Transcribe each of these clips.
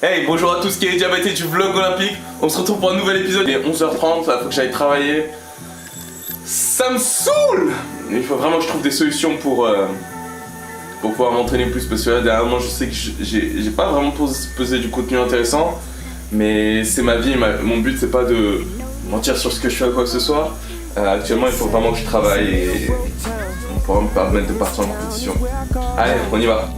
Hey, bonjour à tous qui est diabété du vlog olympique. On se retrouve pour un nouvel épisode. Il est 11h30, là faut que j'aille travailler. Ça me saoule. Il faut vraiment que je trouve des solutions pour pouvoir m'entraîner plus. Parce que là, dernièrement, je sais que j'ai pas vraiment posé du contenu intéressant. Mais c'est ma vie, mon but c'est pas de mentir sur ce que je fais à quoi que ce soit. Actuellement, il faut vraiment que je travaille et on pourra me permettre de partir en compétition. Allez, on y va.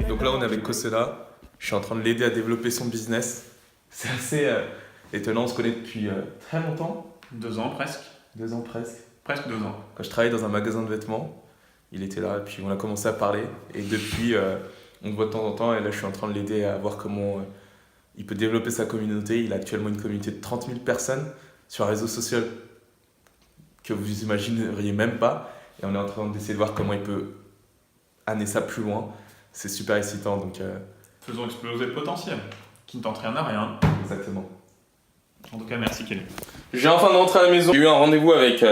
Donc là on est avec Kosela, je suis en train de l'aider à développer son business. C'est assez étonnant, on se connaît depuis très longtemps. 2 ans presque. 2 ans presque. Presque 2 ans. Quand je travaillais dans un magasin de vêtements, il était là et puis on a commencé à parler. Et depuis on se voit de temps en temps et là je suis en train de l'aider à voir comment il peut développer sa communauté. Il a actuellement une communauté de 30 000 personnes sur un réseau social que vous imagineriez même pas. Et on est en train d'essayer de voir comment il peut amener ça plus loin. C'est super excitant donc... Faisons exploser le potentiel, qui ne tente rien à rien. Exactement. En tout cas, merci Kelly. Je viens enfin de rentrer à la maison. J'ai eu un rendez-vous avec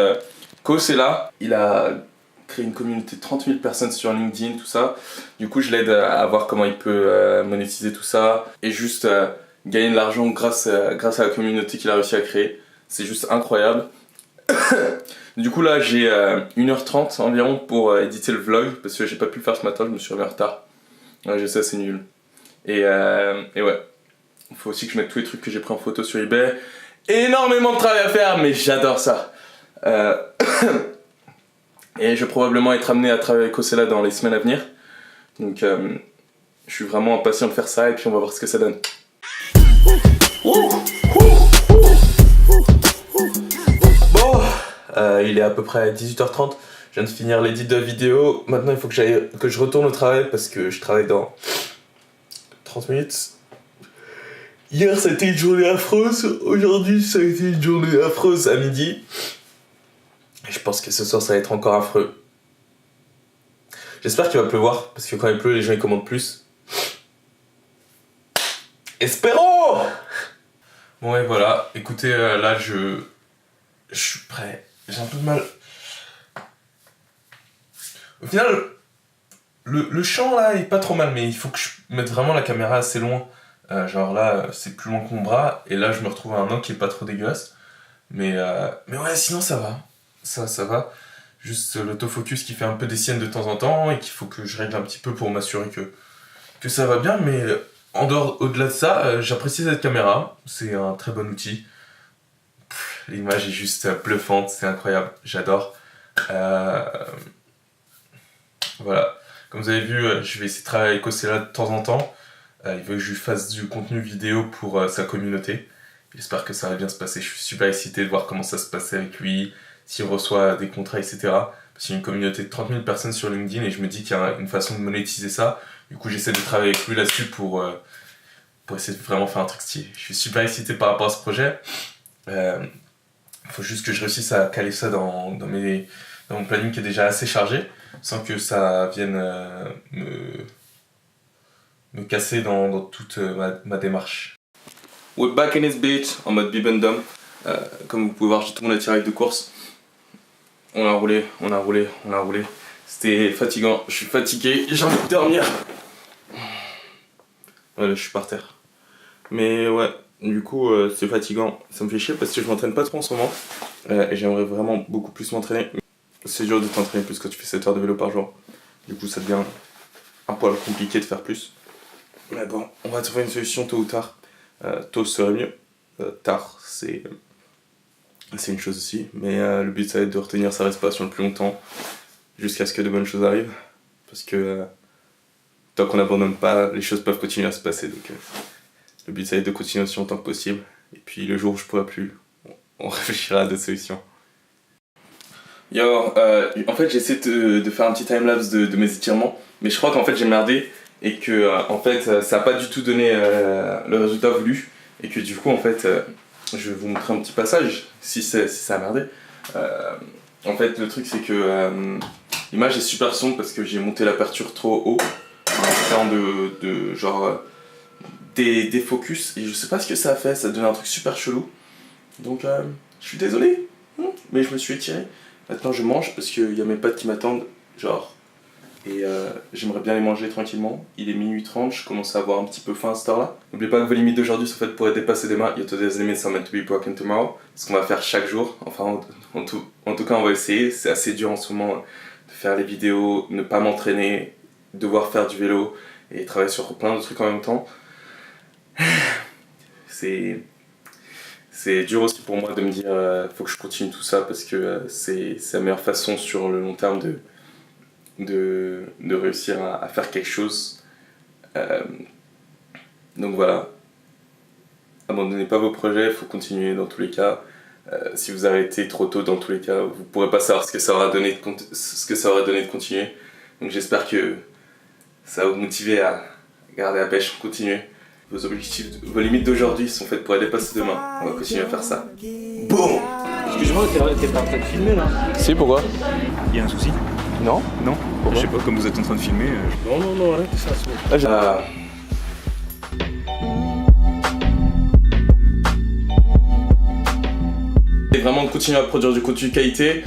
Kosela. Il a créé une communauté de 30 000 personnes sur LinkedIn, tout ça. Du coup, je l'aide à voir comment il peut monétiser tout ça et juste gagner de l'argent grâce à la communauté qu'il a réussi à créer. C'est juste incroyable. Du coup là j'ai 1h30 environ pour éditer le vlog parce que j'ai pas pu le faire ce matin, je me suis réveillé en retard. Ouais, je sais, c'est nul. Et ouais, il faut aussi que je mette tous les trucs que j'ai pris en photo sur eBay. Énormément de travail à faire mais j'adore ça. Et je vais probablement être amené à travailler avec Kosela dans les semaines à venir. Donc je suis vraiment impatient de faire ça et puis on va voir ce que ça donne. Il est à peu près 18h30, je viens de finir l'édit de la vidéo. Maintenant il faut que je retourne au travail parce que je travaille dans 30 minutes. Hier ça a été une journée affreuse, aujourd'hui ça a été une journée affreuse à midi. Et je pense que ce soir ça va être encore affreux. J'espère qu'il va pleuvoir parce que quand il pleut les gens ils commandent plus. Espérons. Bon ouais voilà, écoutez là je suis prêt. J'ai un peu de mal. Au final, le champ là est pas trop mal, mais il faut que je mette vraiment la caméra assez loin. Genre là, c'est plus loin que mon bras, et là je me retrouve à un angle qui est pas trop dégueulasse. Mais ouais, sinon ça va. Ça va. Juste l'autofocus qui fait un peu des siennes de temps en temps, et qu'il faut que je règle un petit peu pour m'assurer que ça va bien. Mais au-delà de ça, j'apprécie cette caméra. C'est un très bon outil. L'image est juste bluffante, c'est incroyable, j'adore. Voilà, comme vous avez vu, je vais essayer de travailler avec Kosela de temps en temps. Il veut que je lui fasse du contenu vidéo pour sa communauté. J'espère que ça va bien se passer, je suis super excité de voir comment ça se passe avec lui, s'il reçoit des contrats, etc. Parce qu'il y a une communauté de 30 000 personnes sur LinkedIn et je me dis qu'il y a une façon de monétiser ça. Du coup, j'essaie de travailler avec lui là-dessus pour essayer de vraiment faire un truc stylé. Je suis super excité par rapport à ce projet. Il faut juste que je réussisse à caler ça dans mon planning qui est déjà assez chargé, sans que ça vienne me casser dans toute ma démarche. We're back in this bitch, en mode bibendum. Comme vous pouvez voir, j'ai tout mon attirail de course. On a roulé. C'était fatigant, je suis fatigué, j'ai envie de dormir. Voilà, je suis par terre. Mais ouais. Du coup, c'est fatigant, ça me fait chier parce que je m'entraîne pas trop en ce moment et j'aimerais vraiment beaucoup plus m'entraîner. C'est dur de t'entraîner plus quand tu fais 7 heures de vélo par jour. Du coup, ça devient un poil compliqué de faire plus. Mais bon, on va trouver une solution tôt ou tard. Tôt serait mieux. Tard, c'est une chose aussi. Mais le but, ça va être de retenir sa respiration le plus longtemps jusqu'à ce que de bonnes choses arrivent. Parce que tant qu'on n'abandonne pas, les choses peuvent continuer à se passer. Donc, le but, ça va être de continuer aussi longtemps que possible. Et puis le jour où je pourrai plus, on réfléchira à d'autres solutions. Yo, en fait, j'essaie de faire un petit timelapse de mes étirements. Mais je crois qu'en fait, j'ai merdé. Et que, en fait, ça n'a pas du tout donné le résultat voulu. Et que du coup, en fait, je vais vous montrer un petit passage, si ça a merdé. En fait, le truc, c'est que l'image est super sombre parce que j'ai monté l'aperture trop haut. En de genre... des focus et je sais pas ce que ça a fait, ça donne un truc super chelou. Donc je suis désolé, mais je me suis étiré. Maintenant je mange parce qu'il y a mes potes qui m'attendent, genre Et j'aimerais bien les manger tranquillement. Il est minuit 30, je commence à avoir un petit peu faim à cette heure-là. N'oubliez pas que vos limites d'aujourd'hui sont faites pour être dépassées demain. Your today's limits are meant to be broken tomorrow. Ce qu'on va faire chaque jour. Enfin, en tout cas, on va essayer. C'est assez dur en ce moment de faire les vidéos, ne pas m'entraîner, devoir faire du vélo et travailler sur plein de trucs en même temps. C'est dur aussi pour moi de me dire faut que je continue tout ça parce que c'est la meilleure façon sur le long terme de réussir à faire quelque chose. Donc voilà, abandonnez pas vos projets, il faut continuer dans tous les cas. Si vous arrêtez trop tôt, dans tous les cas, vous pourrez pas savoir ce que ça aura donné de continuer. Donc j'espère que ça va vous motiver à garder la pêche, continuer. Vos objectifs, vos limites d'aujourd'hui sont faites pour être dépassées demain. On va continuer à faire ça. Boum! Excuse-moi, t'es pas en train de filmer là? Si, pourquoi? Il y a un souci? Non? Non? Pourquoi? Je sais pas, comme vous êtes en train de filmer. Non, arrête ça, c'est bon. Et vraiment de continuer à produire du contenu de qualité.